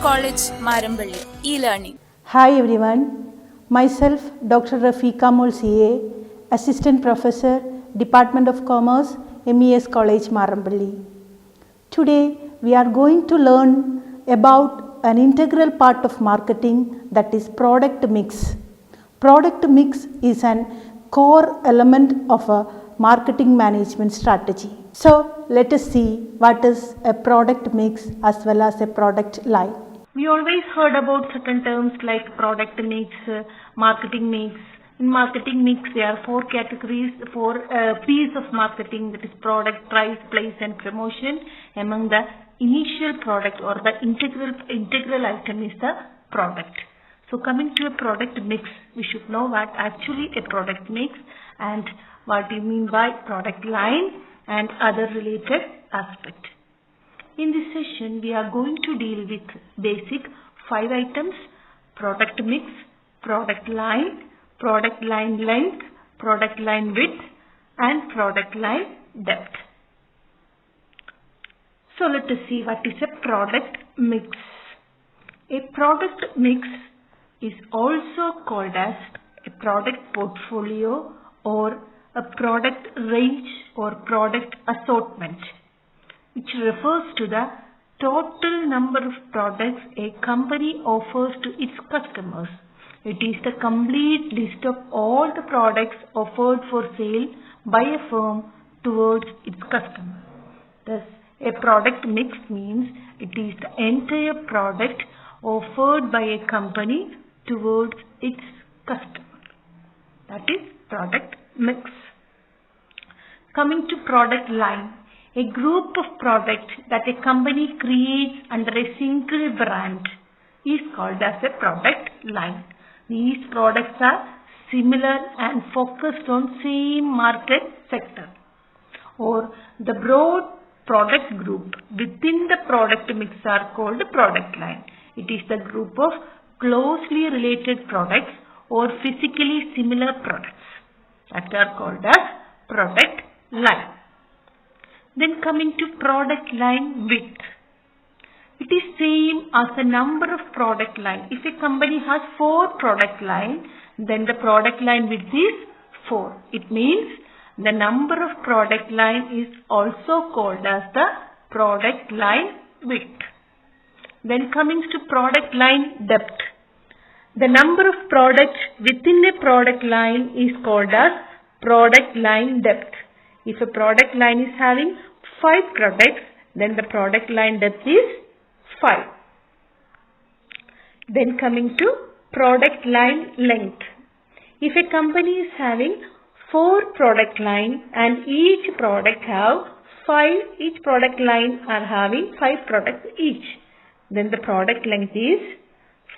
College Marambally e-learning. Hi everyone, myself Dr. Rafiqa Mol CA, Assistant Professor, Department of Commerce, MES College Marambally. Today we are going to learn about an integral part of marketing, that is product mix. Product mix is an core element of a marketing management strategy. So let us see what is a product mix as well as a product line. We always heard about certain terms like product mix, marketing mix. In marketing mix, there are four categories, four P's of marketing, that is product, price, place and promotion. Among the initial product or the integral item is the product. So coming to a product mix, we should know what actually a product mix and what you mean by product line and other related aspects. In this session, we are going to deal with basic 5 items: product mix, product line length, product line width and product line depth. So let us see what is a product mix. A product mix is also called as a product portfolio or a product range or product assortment, which refers to the total number of products a company offers to its customers. It is the complete list of all the products offered for sale by a firm towards its customer. Thus, a product mix means it is the entire product offered by a company towards its customer. That is product mix. Coming to product line, a group of products that a company creates under a single brand is called as a product line. These products are similar and focused on same market sector. Or the broad product group within the product mix are called product line. It is the group of closely related products or physically similar products that are called as product line. Then coming to product line width. It is same as the number of product line. If a company has 4 product line, then the product line width is 4. It means the number of product line is also called as the product line width. Then coming to product line depth. The number of products within a product line is called as product line depth. If a product line is having 5 products, then the product line depth is 5. Then coming to product line length. If a company is having 4 product line and each product line are having 5 products each, then the product length is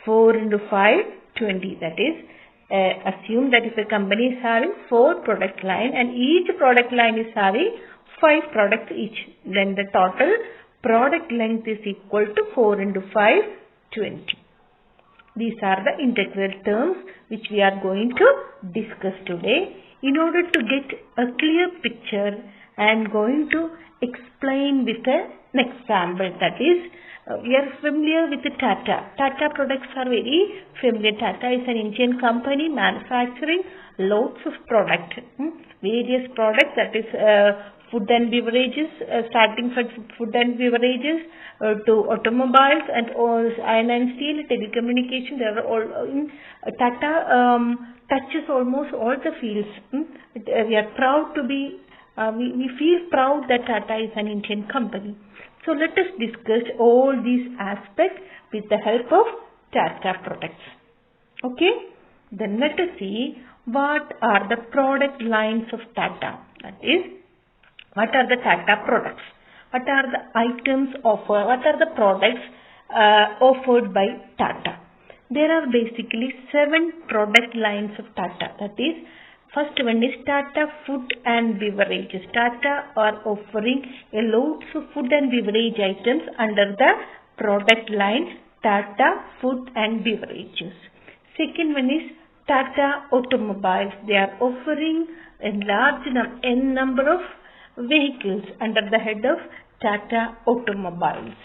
4 into 5, 20. That is, assume that if a company is having 4 product line and each product line is having 5 products each, then the total product length is equal to 4 into 5, 20. These are the integral terms which we are going to discuss today. In order to get a clear picture, I am going to explain with an example. That is, we are familiar with the Tata. Tata products are very familiar. Tata is an Indian company manufacturing lots of products, various products, that is food and beverages, starting from food and beverages to automobiles and iron and steel, telecommunication. They are all in Tata touches almost all the fields. We are proud to be, we feel proud that Tata is an Indian company. So let us discuss all these aspects with the help of Tata products. Okay, then let us see what are the product lines of Tata. That is, what are the Tata products? What are the items offered? What are the products offered by Tata. There are basically 7 product lines of Tata. That is, first one is Tata Food and Beverages. Tata are offering a lots of food and beverage items under the product line Tata Food and Beverages. Second one is Tata Automobiles. They are offering a large number of vehicles under the head of Tata Automobiles.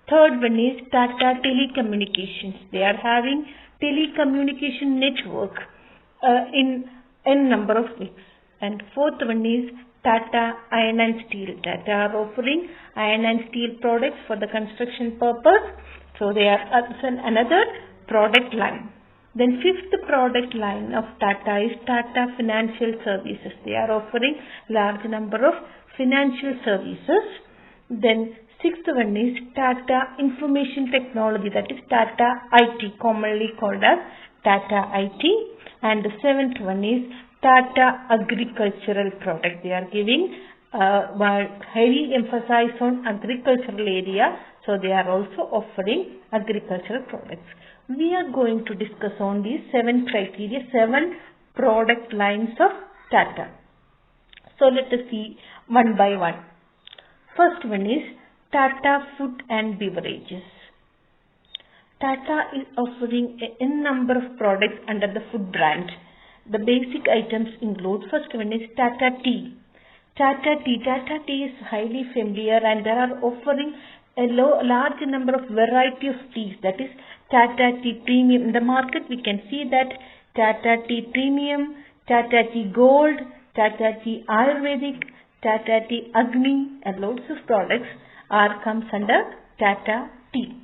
Third one is Tata Telecommunications. They are having telecommunication network in n number of weeks. And fourth one is Tata Iron and Steel. Tata are offering iron and steel products for the construction purpose. So they are another product line. Then fifth product line of Tata is Tata Financial Services. They are offering large number of financial services. Then sixth one is Tata Information Technology, that is Tata IT, commonly called as Tata IT. And the seventh one is Tata Agricultural Product. They are giving heavy emphasis on agricultural area, so they are also offering agricultural products. We are going to discuss on these 7 criteria, 7 product lines of Tata. So let us see one by one. First one is Tata Food and Beverages. Tata is offering n number of products under the food brand. The basic items include, first one is Tata Tea. Tata Tea is highly familiar, and they are offering a large number of variety of teas. That is Tata Tea Premium. In the market we can see that Tata Tea Premium, Tata Tea Gold, Tata Tea Ayurvedic, Tata Tea Agni, and lots of products comes under Tata Tea.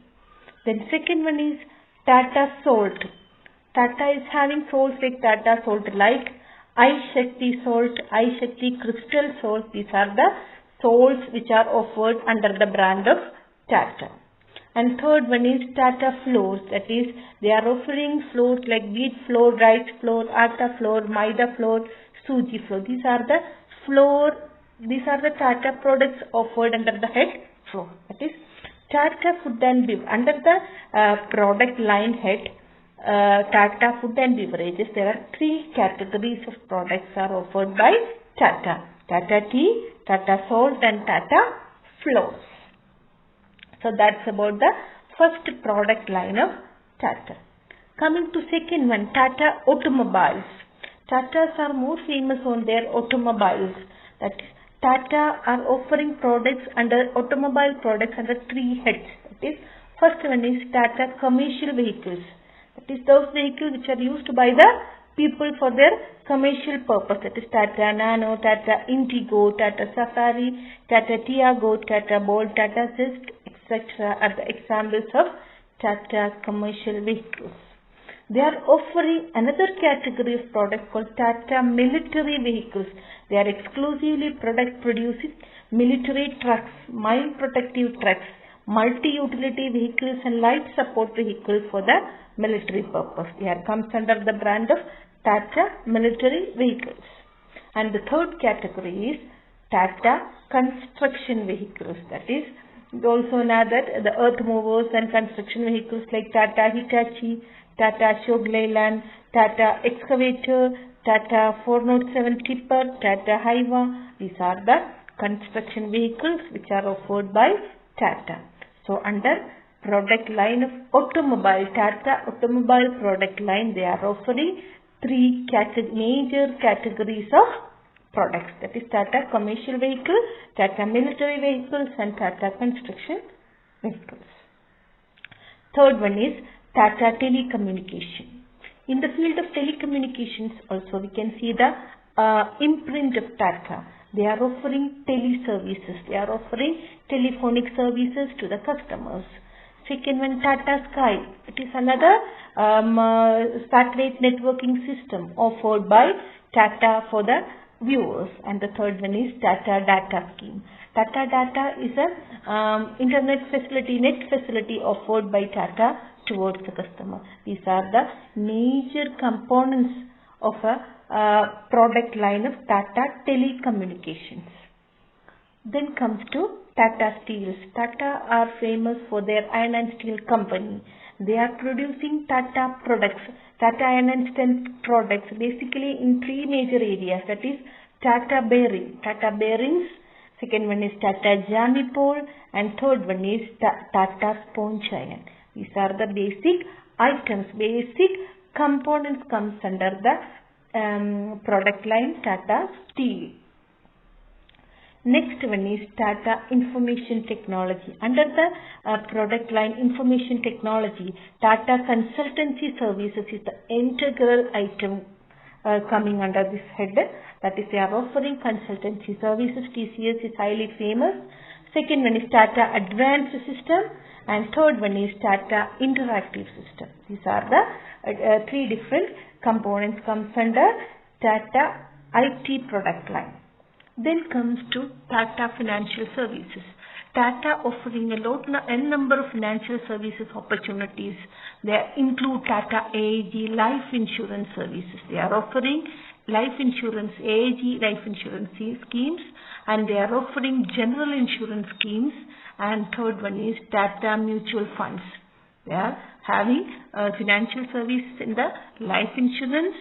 Then second one is Tata Salt. Tata is having salts like Tata Salt Light, iShakti Salt, iShakti Crystal Salt. These are the salts which are offered under the brand of Tata. And third one is Tata Flours. That is, they are offering flours like wheat flour, rice flour, atta flour, maida flour, suji flour. These are the Tata products offered under the head flour. That is Tata Food and Bev. Under the product line head Tata Food and Beverages, there are 3 categories of products are offered by Tata. Tata Tea, Tata Salt, and Tata Flours. So that's about the first product line of Tata. Coming to second one, Tata Automobiles. Tatas are more famous on their automobiles. That is, Tata are offering products under automobile products under 3 heads. That is, first one is Tata Commercial Vehicles. That is those vehicles which are used by the people for their commercial purpose. That is Tata Nano, Tata Indigo, Tata Safari, Tata Tiago, Tata Bolt, Tata Zest, etc. are the examples of Tata Commercial Vehicles. They are offering another category of products called Tata Military Vehicles. They are exclusively producing military trucks, mine protective trucks, multi-utility vehicles, and light support vehicles for the military purpose. Here comes under the brand of Tata Military Vehicles. And the third category is Tata Construction Vehicles. That is, we also know that the earth movers and construction vehicles like Tata Hitachi, Tata Ashok Leyland, Tata Excavator, Tata 407 Tipper, Tata Hiva. These are the construction vehicles which are offered by Tata. So under product line of automobile, Tata Automobile product line, they are offering 3 major categories of products. That is Tata Commercial Vehicle, Tata Military Vehicles, and Tata Construction Vehicles. Third one is Tata Telecommunication. In the field of telecommunications also we can see the imprint of Tata. They are offering teleservices. They are offering telephonic services to the customers. Second one, Tata Sky. It is another satellite networking system offered by Tata for the viewers. And the third one is Tata Data Scheme. Tata Data is a internet net facility offered by Tata towards the customer. These are the major components of a product line of Tata Telecommunications. Then comes to Tata Steels. Tata are famous for their iron and steel company. They are producing Tata products, Tata iron and steel products, basically in three major areas. That is Tata Bearings. Second one is Tata Jamipol, and third one is Tata Sponge Iron. These are the basic items, basic components comes under the product line Tata Steel. Next one is Tata Information Technology. Under the product line Information Technology, Tata Consultancy Services is the integral item coming under this head. That is, they are offering consultancy services. TCS is highly famous. Second one is Tata Advanced System, and third one is Tata Interactive System. These are the three different components comes under Tata IT product line. Then comes to Tata Financial Services. Tata offering n number of financial services opportunities. They include Tata AIG Life Insurance Services. They are offering life insurance, AIG life insurance schemes, and they are offering general insurance schemes. And third one is Tata Mutual Funds. They are having financial services in the life insurance,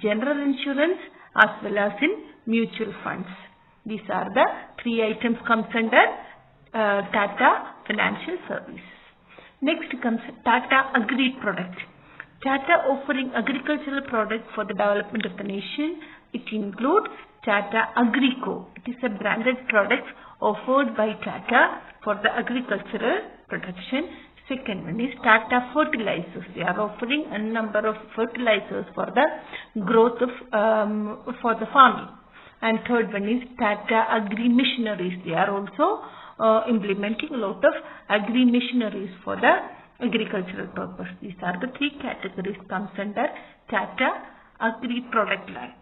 general insurance, as well as in mutual funds. These are the three items comes under Tata Financial Services. Next comes Tata Agri Product. Tata offering agricultural products for the development of the nation. It includes Tata Agrico. It is a branded product offered by Tata for the agricultural production. Second one is Tata Fertilizers. They are offering a number of fertilizers for the growth of for the farming. And third one is Tata Agri Machineries. They are also implementing a lot of agri machineries for the agricultural purpose. These are the three categories comes under Tata Agri product line.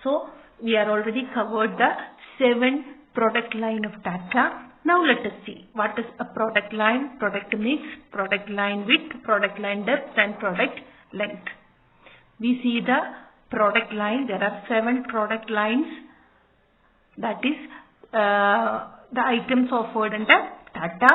So we are already covered the 7 product line of Tata. Now let us see what is a product line, product mix, product line width, product line depth, and product length. We see the product line. There are 7 product lines. That is the items offered under Tata.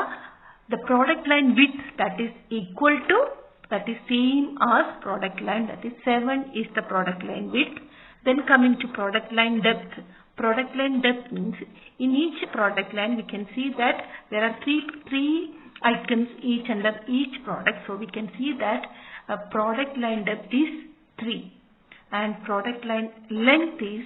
The product line width, that is equal to, that is same as product line, that is 7 is the product line width. Then coming to product line depth. Product line depth means in each product line we can see that there are three items each under each product. So we can see that a product line depth is 3 and product line length is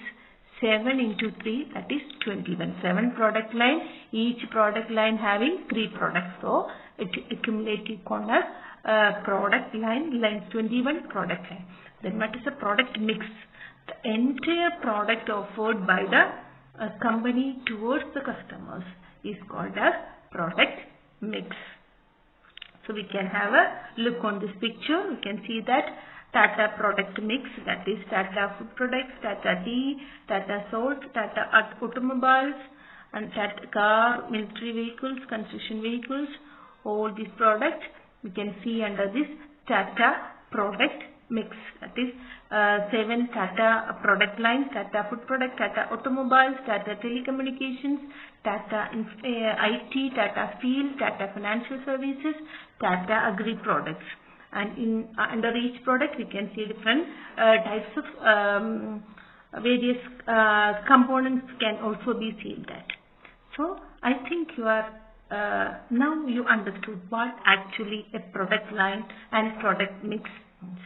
7 into 3, that is 21. 7 product line, each product line having 3 products. So it accumulated on a product line length, 21 product line. Then what is a product mix? The entire product offered by the company towards the customers is called as product mix. So we can have a look on this picture. We can see that Tata product mix, that is Tata food products, Tata tea, Tata salt, Tata automobiles, and Tata car, military vehicles, construction vehicles. All these products we can see under this Tata product mix. That is 7 Tata product lines: Tata food product, Tata automobiles, Tata telecommunications, Tata IT, Tata steel, Tata financial services, Tata agri products. And under each product we can see different types of various components can also be seen that. So I think you are now you understood what actually a product line and product mix means.